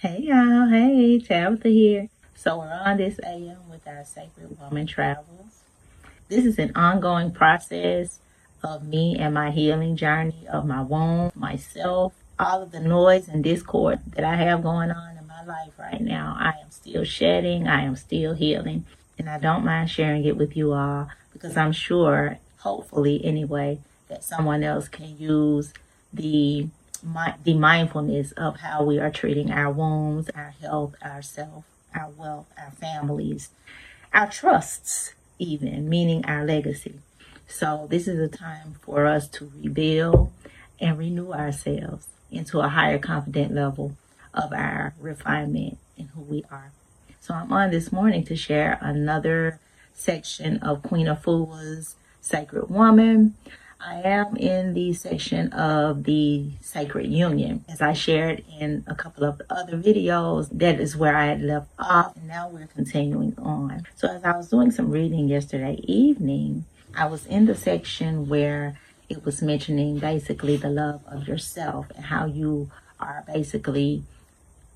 Hey y'all, hey, Tabitha here. So we're on this AM with our Sacred Woman Travels. This is an ongoing process of me and my healing journey of my womb, myself, all of the noise and discord that I have going on in my life right now. I am still shedding, I am still healing, and I don't mind sharing it with you all because I'm sure, hopefully anyway, that someone else can use the the mindfulness of how we are treating our wombs, our health, ourself, our wealth, our families, our trusts, even, meaning our legacy. So this is a time for us to rebuild and renew ourselves into a higher confident level of our refinement in who we are. So I'm on this morning to share another section of Queen Afua's Sacred Woman. I am in the section of the Sacred Union. As I shared in a couple of other videos, that is where I had left off, and now we're continuing on. So as I was doing some reading yesterday evening, I was in the section where it was mentioning basically the love of yourself and how you are basically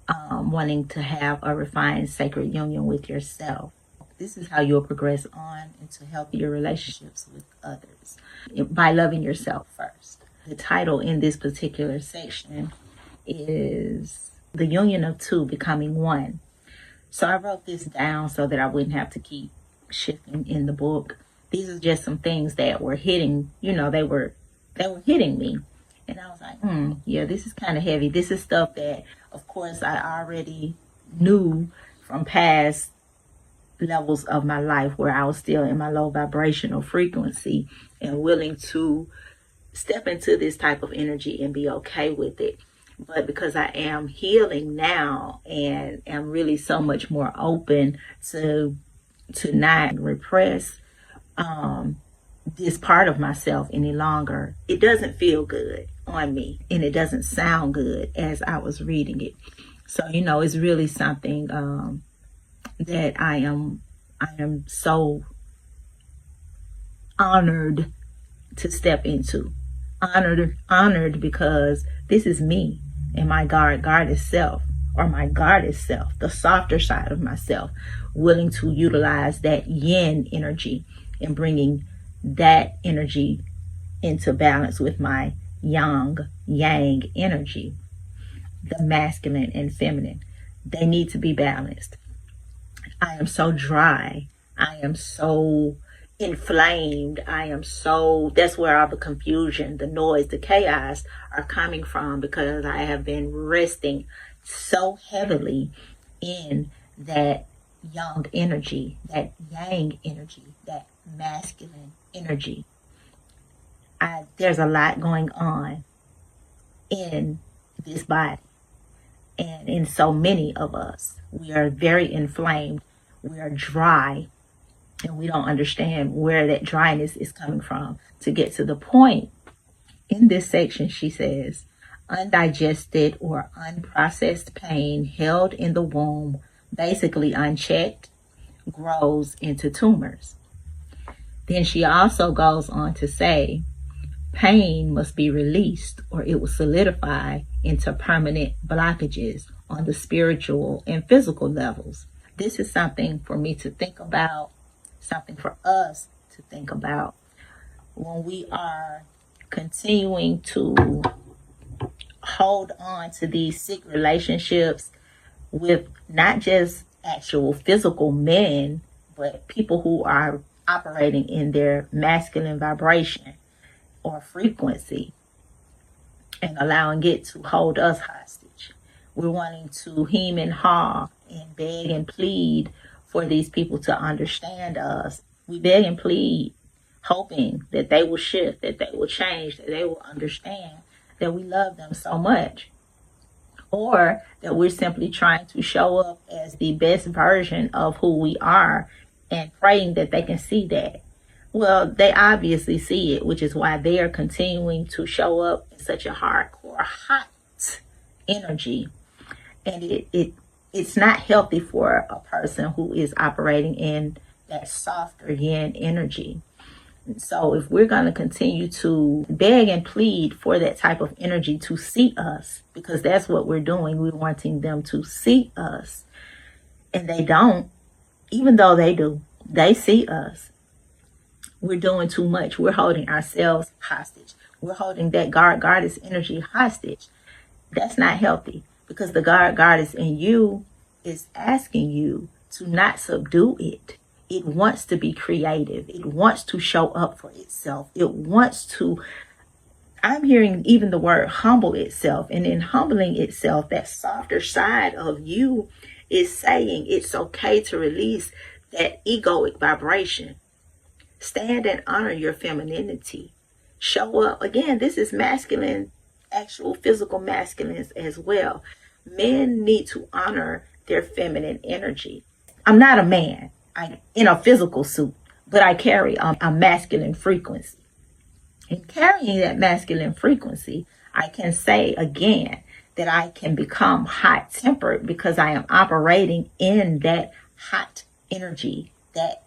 wanting to have a refined sacred union with yourself. This is how you'll progress on into healthier relationships with others by loving yourself first. The title in this particular section is The Union of Two Becoming One. So I wrote this down so that I wouldn't have to keep shifting in the book. These are just some things that were hitting, they were hitting me. And I was like, yeah, this is kind of heavy. This is stuff that, of course, I already knew from past levels of my life where I was still in my low vibrational frequency and willing to step into this type of energy and be okay with it. But because I am healing now and am really so much more open to not repress this part of myself any longer, it doesn't feel good on me and it doesn't sound good as I was reading it. So, it's really something that I am so honored to step into. Honored because this is me and my goddess self, or my goddess self, the softer side of myself, willing to utilize that yin energy and bringing that energy into balance with my yang energy, the masculine and feminine. They need to be balanced. I am so dry. I am so inflamed. That's where all the confusion, the noise, the chaos are coming from, because I have been resting so heavily in that yang energy, that yang energy, that masculine energy. There's a lot going on in this body. And in so many of us, we are very inflamed. We are dry, and we don't understand where that dryness is coming from. To get to the point, in this section, she says, undigested or unprocessed pain held in the womb, basically unchecked, grows into tumors. Then she also goes on to say, pain must be released or it will solidify into permanent blockages on the spiritual and physical levels. This is something for me to think about, something for us to think about when we are continuing to hold on to these sick relationships with not just actual physical men, but people who are operating in their masculine vibration or frequency and allowing it to hold us hostage. We're wanting to hem and haw and beg and plead for these people to understand us. We beg and plead, hoping that they will shift, that they will change, that they will understand that we love them so much. Or that we're simply trying to show up as the best version of who we are and praying that they can see that. Well, they obviously see it, which is why they are continuing to show up in such a hardcore, hot energy. And it's not healthy for a person who is operating in that softer yin energy. So if we're going to continue to beg and plead for that type of energy to see us, because that's what we're doing, we're wanting them to see us, and they don't, even though they do, they see us. We're doing too much. We're holding ourselves hostage. We're holding that goddess energy hostage. That's not healthy, because the goddess in you is asking you to not subdue it. It wants to be creative. It wants to show up for itself. It wants to, I'm hearing even the word humble itself. And in humbling itself, that softer side of you is saying it's okay to release that egoic vibration. Stand and honor your femininity. Show up. Again, this is masculine, actual physical masculines as well. Men need to honor their feminine energy. I'm not a man in a physical suit, but I carry a masculine frequency. In carrying that masculine frequency, I can say again that I can become hot-tempered because I am operating in that hot energy, that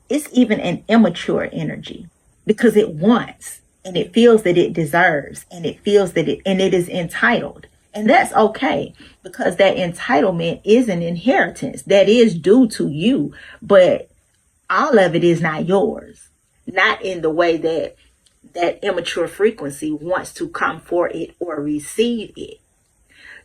it's even an immature energy, because it wants and it feels that it deserves, and it feels that it is entitled. And that's okay, because that entitlement is an inheritance that is due to you, but all of it is not yours. Not in the way that that immature frequency wants to come for it or receive it.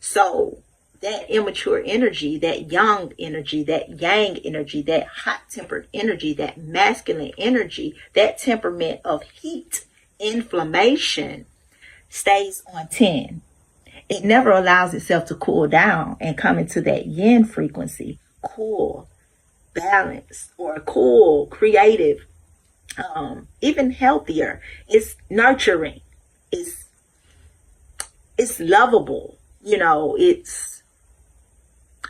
So that immature energy, that young energy, that yang energy, that hot-tempered energy, that masculine energy, that temperament of heat, inflammation, stays on 10. It never allows itself to cool down and come into that yin frequency, cool, balanced, or cool, creative, even healthier. It's nurturing. It's lovable. You know, it's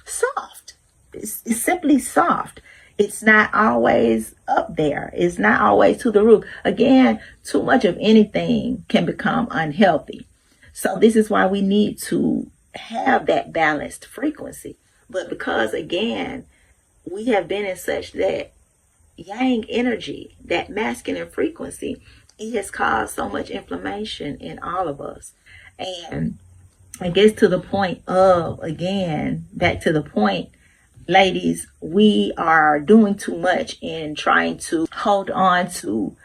soft. It's simply soft. It's not always up there. It's not always to the roof. Again, too much of anything can become unhealthy. So this is why we need to have that balanced frequency. But because, again, we have been in such that yang energy, that masculine frequency, it has caused so much inflammation in all of us. And I guess to the point of, again, back to the point, ladies, we are doing too much in trying to hold on to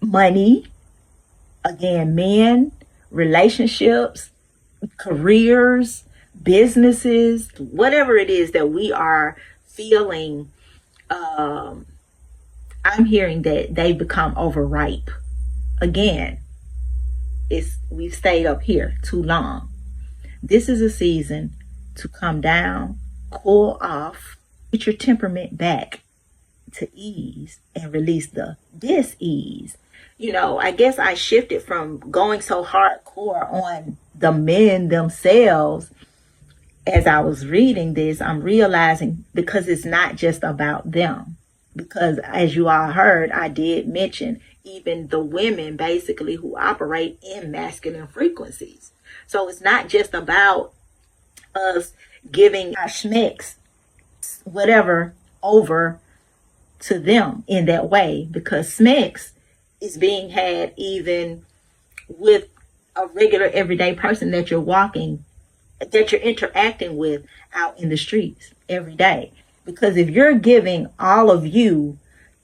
money. Again, men, relationships, careers, businesses, whatever it is that we are feeling, I'm hearing that they become overripe. Again, we've stayed up here too long. This is a season to come down, cool off, get your temperament back to ease, and release the dis-ease. You know, I guess I shifted from going so hardcore on the men themselves. As I was reading this, I'm realizing, because it's not just about them. Because as you all heard, I did mention even the women basically who operate in masculine frequencies. So it's not just about us giving our schmecks, whatever, over to them in that way, because schmecks is being had even with a regular everyday person that you're interacting with out in the streets every day. Because if you're giving all of you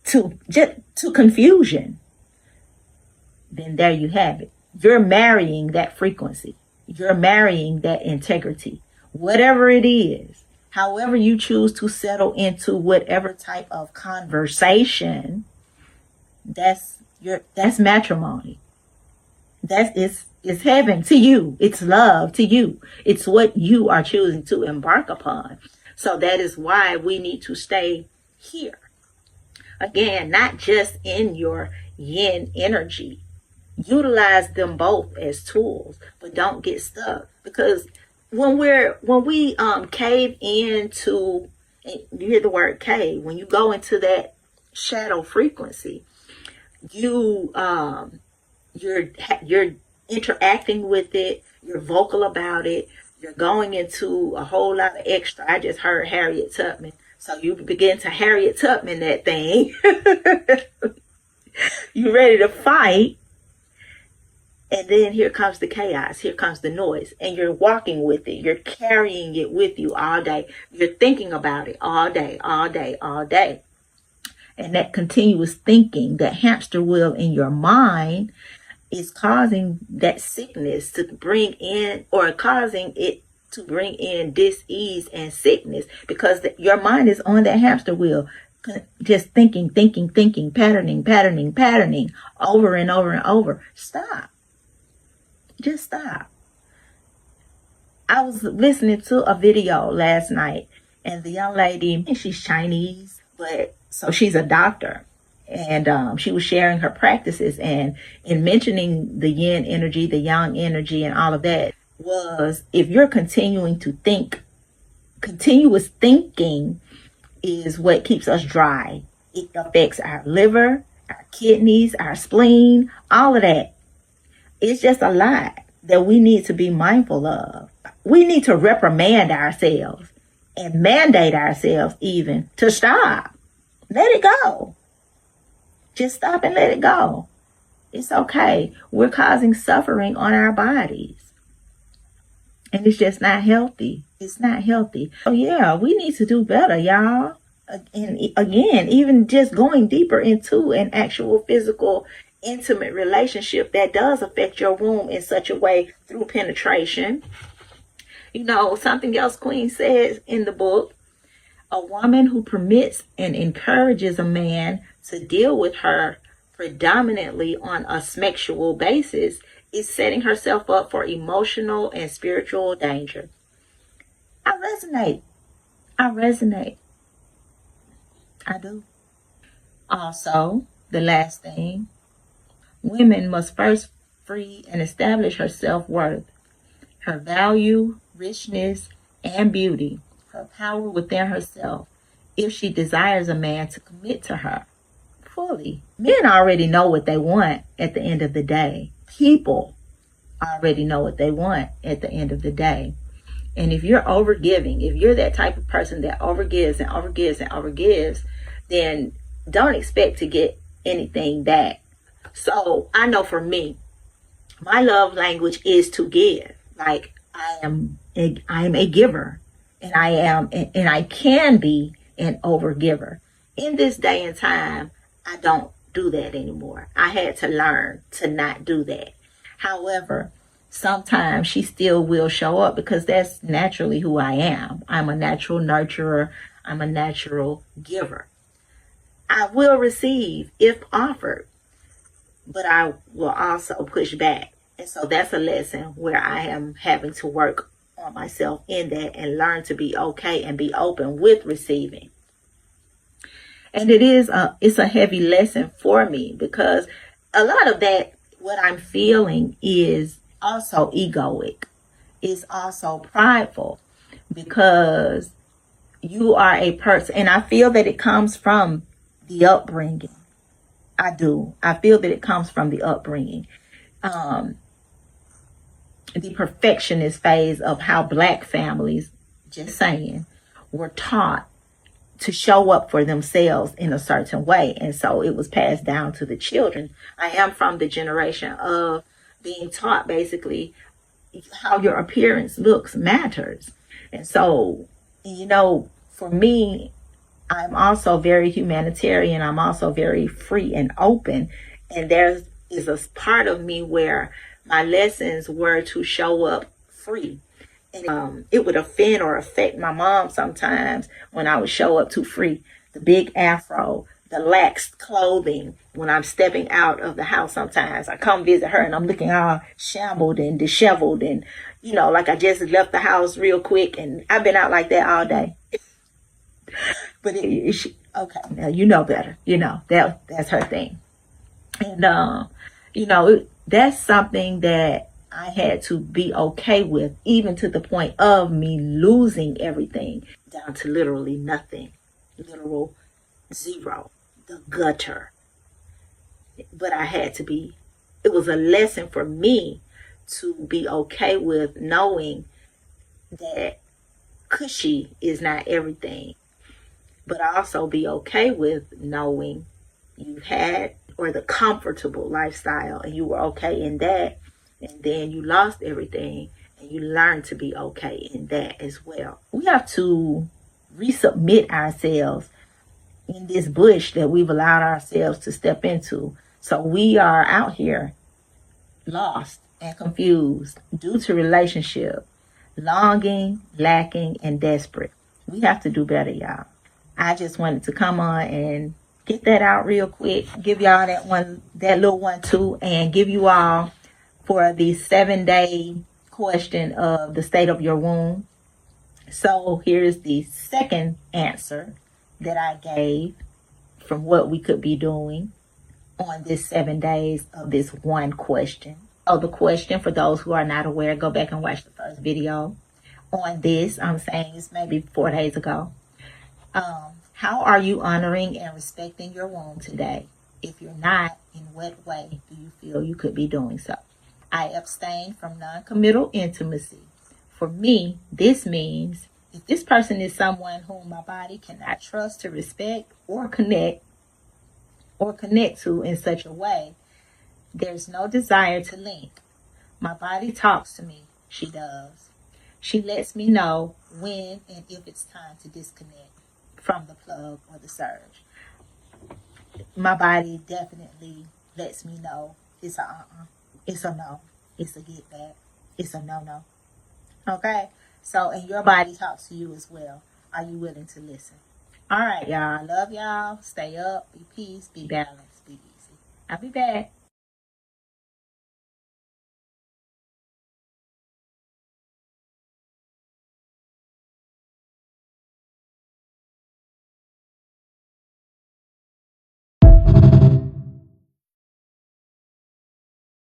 to confusion, then there you have it. You're marrying that frequency. You're marrying that integrity. Whatever it is, however you choose to settle into whatever type of conversation, that's matrimony. It's heaven to you. It's love to you. It's what you are choosing to embark upon. So that is why we need to stay here. Again, not just in your yin energy. Utilize them both as tools, but don't get stuck. Because when we cave into, you hear the word cave, when you go into that shadow frequency, you're interacting with it, you're vocal about it, you're going into a whole lot of extra. I just heard Harriet Tubman. So you begin to Harriet Tubman that thing. You're ready to fight. And then here comes the chaos. Here comes the noise. And you're walking with it. You're carrying it with you all day. You're thinking about it all day, all day, all day. And that continuous thinking, that hamster wheel in your mind, is causing that sickness to bring in, or causing it to bring in dis-ease and sickness, because your mind is on that hamster wheel, just thinking, patterning over and over and over. Stop. Just stop. I was listening to a video last night, and the young lady, she's Chinese, but so she's a doctor. And she was sharing her practices, and in mentioning the yin energy, the yang energy, and all of that, was if you're continuing to think, continuous thinking is what keeps us dry. It affects our liver, our kidneys, our spleen, all of that. It's just a lot that we need to be mindful of. We need to reprimand ourselves and mandate ourselves even to stop. Let it go. Just stop and let it go. It's okay. We're causing suffering on our bodies. And it's just not healthy. It's not healthy. So yeah, we need to do better, y'all. And again, even just going deeper into an actual physical, intimate relationship that does affect your womb in such a way through penetration. You know, something else Queen says in the book, a woman who permits and encourages a man to deal with her predominantly on a sexual basis is setting herself up for emotional and spiritual danger. I resonate. I do. Also, the last thing, women must first free and establish her self-worth, her value, richness, and beauty, her power within herself, if she desires a man to commit to her fully. Men already know what they want at the end of the day. People already know what they want at the end of the day. And if you're overgiving, if you're that type of person that overgives and overgives and overgives, then don't expect to get anything back. So I know for me, my love language is to give. Like I am a giver, and I can be an overgiver. In this day and time, I don't do that anymore. I had to learn to not do that. However, sometimes she still will show up because that's naturally who I am. I'm a natural nurturer. I'm a natural giver. I will receive if offered, but I will also push back. And so that's a lesson where I am having to work on myself in that and learn to be okay and be open with receiving. And it's a heavy lesson for me, because a lot of that, what I'm feeling, is also egoic. It's also prideful, because you are a person, and I feel that it comes from the upbringing. I do. I feel that it comes from the upbringing. The perfectionist phase of how Black families, just saying, were taught to show up for themselves in a certain way. And so it was passed down to the children. I am from the generation of being taught basically how your appearance looks matters. And so, you know, for me, I'm also very humanitarian. I'm also very free and open. And there is a part of me where my lessons were to show up free. And it would offend or affect my mom sometimes when I would show up too free. The big afro, the lax clothing when I'm stepping out of the house sometimes. I come visit her and I'm looking all shambled and disheveled and, you know, like I just left the house real quick, and I've been out like that all day. But okay, now you know better. You know, that's her thing. And, you know, that's something that I had to be okay with, even to the point of me losing everything down to literally nothing, literal zero, the gutter. But I had to be, it was a lesson for me to be okay with knowing that cushy is not everything. But also be okay with knowing you've had or the comfortable lifestyle, and you were okay in that, and then you lost everything and you learned to be okay in that as well. We have to resubmit ourselves in this bush that we've allowed ourselves to step into. So we are out here lost and confused due to relationship, longing, lacking, and desperate. We have to do better, y'all. I just wanted to come on and get that out real quick, give y'all that little one too, and give you all for the 7-day question of the state of your womb. So here's the second answer that I gave from what we could be doing on this 7 days of this one question. So the question, for those who are not aware, go back and watch the first video on this. I'm saying it's maybe 4 days ago. How are you honoring and respecting your womb today? If you're not, in what way do you feel you could be doing so? I abstain from non-committal intimacy. For me, this means if this person is someone whom my body cannot trust to respect or connect to in such a way, there's no desire to link. My body talks to me. She does. She lets me know when and if it's time to disconnect from the plug or the surge. My body definitely lets me know it's a it's a no, it's a get back, it's a no. Okay? So, and your body talks to you as well. Are you willing to listen? All right, y'all. I love y'all. Stay up, be peace, be balanced, be easy. I'll be back.